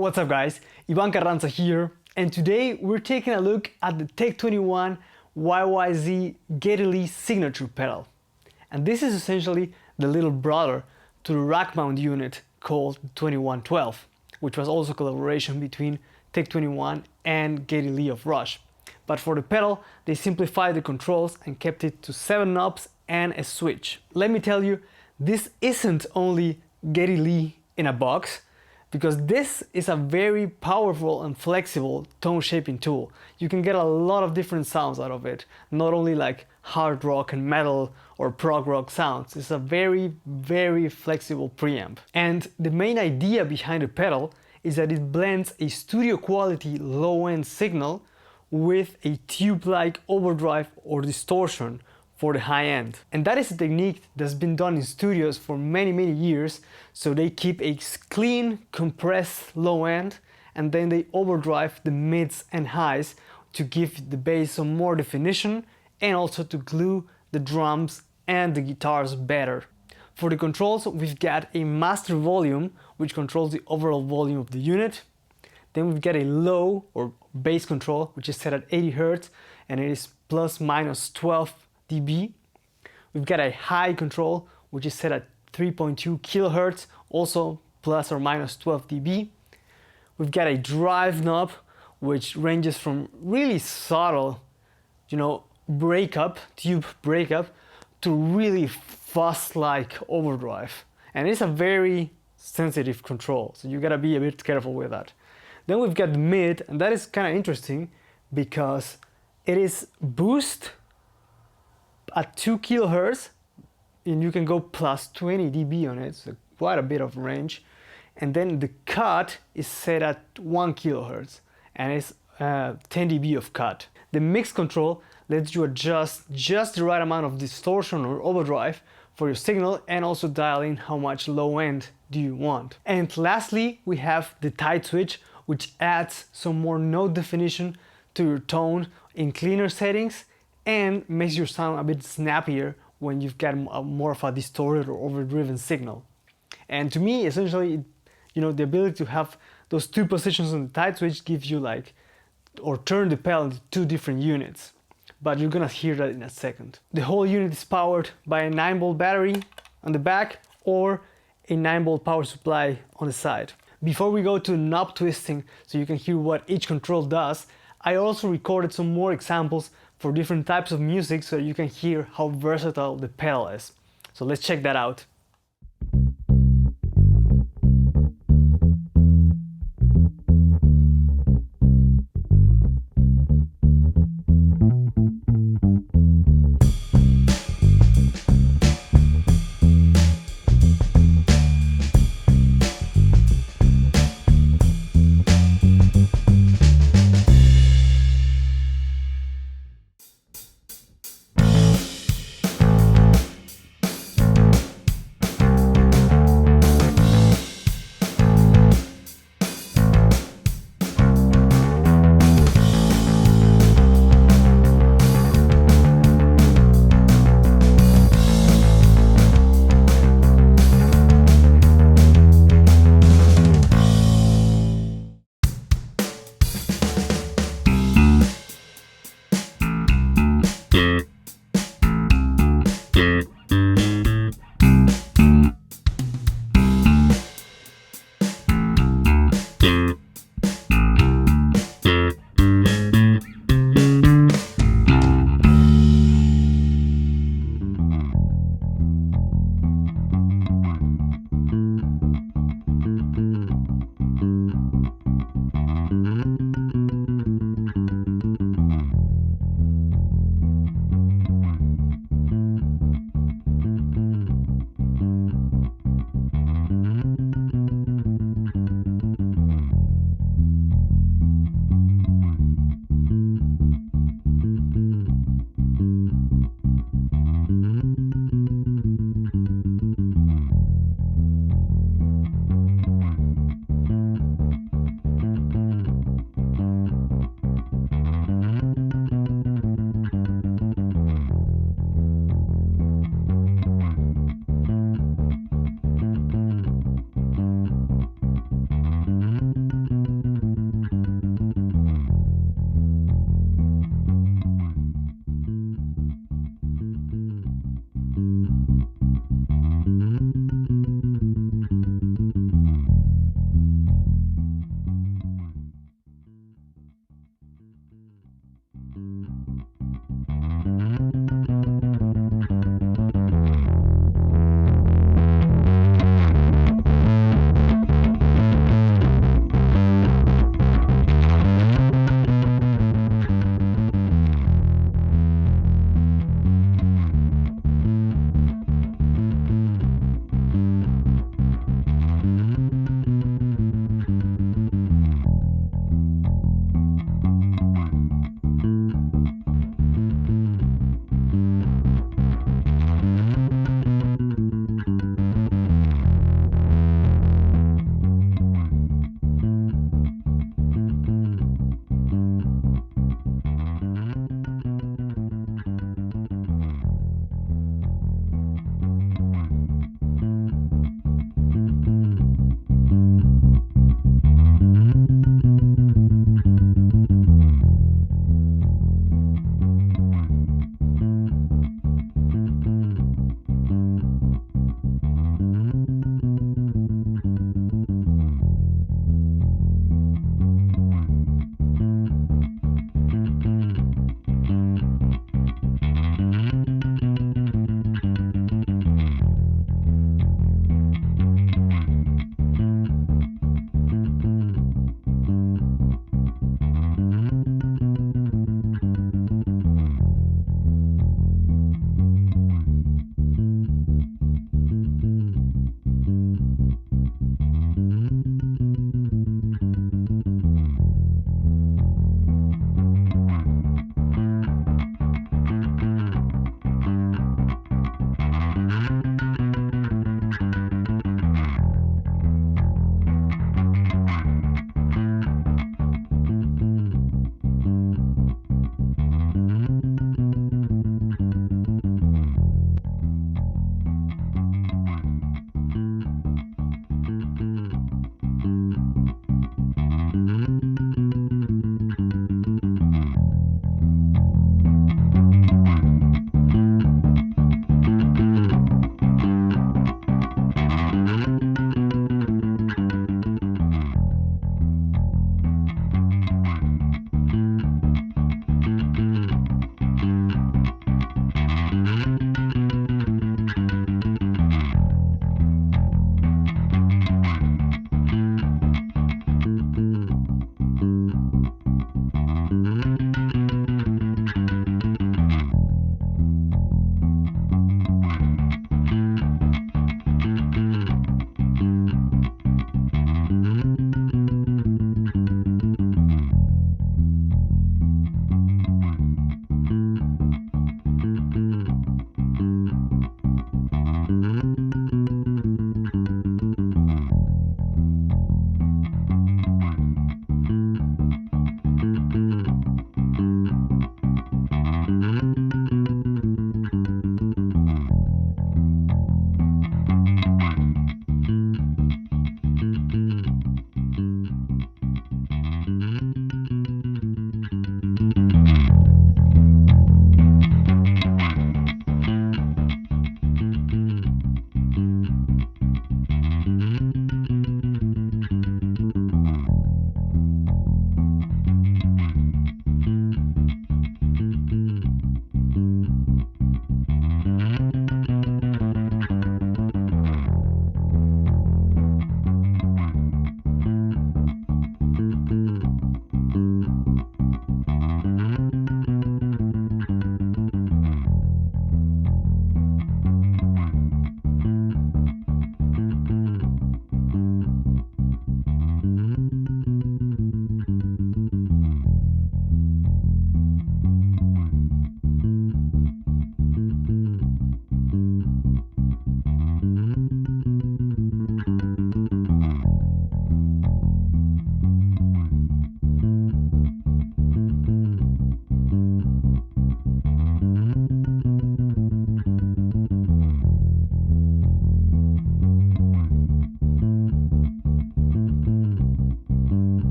What's up guys, Ivan Carranza here, and today we're taking a look at the Tech 21 YYZ Geddy signature pedal. And this is essentially the little brother to the rack mount unit called 2112, which was also a collaboration between Tech 21 and Geddy of Rush. But for the pedal, they simplified the controls and kept it to 7 knobs and a switch. Let me tell you, this isn't only Geddy in a box, because this is a very powerful and flexible tone shaping tool. You can get a lot of different sounds out of it, not only like hard rock and metal or prog rock sounds. It's a very flexible preamp. And the main idea behind the pedal is that it blends a studio quality low-end signal with a tube-like overdrive or distortion for the high end. And that is a technique that's been done in studios for many years, so they keep a clean, compressed low end, and then they overdrive the mids and highs to give the bass some more definition and also to glue the drums and the guitars better. For the controls, we've got a master volume, which controls the overall volume of the unit. Then we've got a low or bass control, which is set at 80 Hz, and it is plus minus 12 dB. We've got a high control, which is set at 3.2 kHz, also plus or minus 12 dB. We've got a drive knob, which ranges from really subtle, breakup, tube breakup, to really fuzz-like overdrive. And it's a very sensitive control, so you gotta be a bit careful with that. Then we've got the mid, and that is kind of interesting because it is boost at 2 kHz, and you can go plus 20 dB on it, so quite a bit of range. And then the cut is set at 1 kHz, and it's 10 dB of cut. The mix control lets you adjust just the right amount of distortion or overdrive for your signal, and also dial in how much low end do you want. And lastly, we have the tight switch, which adds some more note definition to your tone in cleaner settings and makes your sound a bit snappier when you've got more of a distorted or overdriven signal. And to me, essentially, the ability to have those two positions on the tight switch gives you or turn the pedal into two different units. But you're gonna hear that in a second. The whole unit is powered by a 9-volt battery on the back or a 9-volt power supply on the side. Before we go to knob twisting, so you can hear what each control does, I also recorded some more examples for different types of music so you can hear how versatile the pedal is. So let's check that out.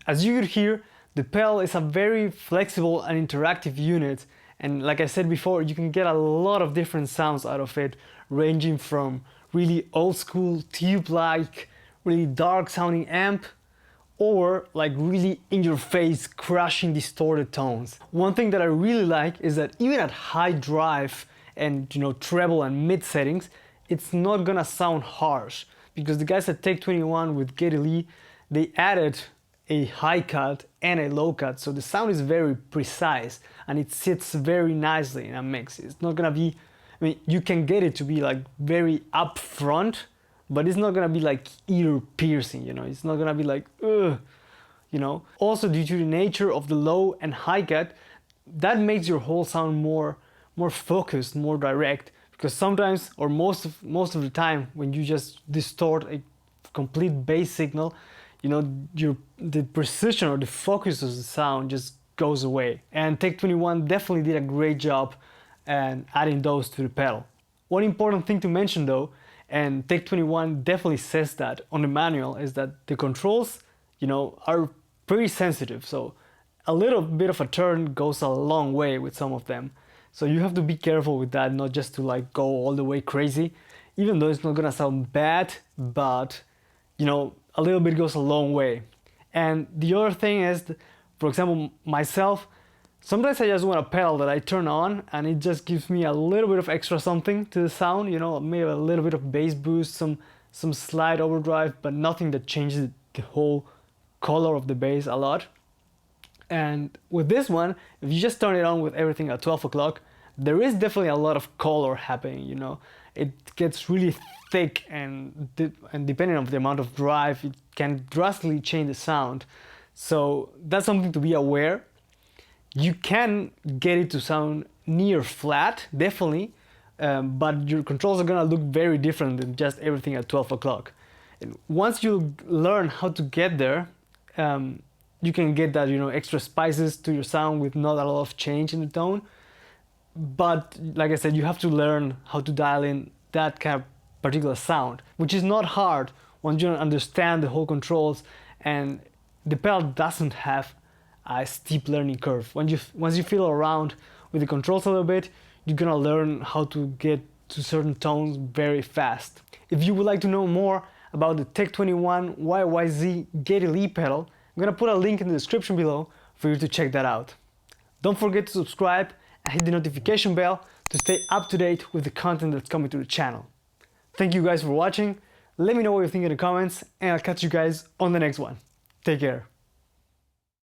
As you could hear, the pedal is a very flexible and interactive unit, and like I said before, you can get a lot of different sounds out of it, ranging from really old school tube-like, really dark sounding amp, or like really in your face, crushing distorted tones. One thing that I really like is that even at high drive and treble and mid settings, it's not gonna sound harsh, because the guys at Take 21 with Geddy, they added a high cut and a low cut, so the sound is very precise and it sits very nicely in a mix. It's not gonna be, I mean, you can get it to be like very upfront, but it's not gonna be like ear piercing, it's not gonna be like ugh, Also, due to the nature of the low and high cut, that makes your whole sound more focused, more direct, because sometimes, or most of the time, when you just distort a complete bass signal, the precision or the focus of the sound just goes away. And Take 21 definitely did a great job and adding those to the pedal. One important thing to mention though, and Take 21 definitely says that on the manual, is that the controls, are pretty sensitive. So a little bit of a turn goes a long way with some of them. So you have to be careful with that, not just to like go all the way crazy, even though it's not gonna sound bad, but a little bit goes a long way. And the other thing is, for example, myself, sometimes I just want a pedal that I turn on and it just gives me a little bit of extra something to the sound, maybe a little bit of bass boost, some slight overdrive, but nothing that changes the whole color of the bass a lot. And with this one, if you just turn it on with everything at 12 o'clock, there is definitely a lot of color happening, It gets really thick, and depending on the amount of drive, it can drastically change the sound. So that's something to be aware. You can get it to sound near flat, definitely, but your controls are gonna look very different than just everything at 12 o'clock. And once you learn how to get there, you can get that, extra spices to your sound with not a lot of change in the tone. But like I said, you have to learn how to dial in that kind of particular sound, which is not hard once you understand the whole controls, and the pedal doesn't have a steep learning curve. Once you feel around with the controls a little bit, you're gonna learn how to get to certain tones very fast. If you would like to know more about the Take 21 YYZ Geddy pedal, I'm gonna put a link in the description below for you to check that out. Don't forget to subscribe and hit the notification bell to stay up to date with the content that's coming to the channel. Thank you guys for watching. Let me know what you think in the comments, and I'll catch you guys on the next one. Take care.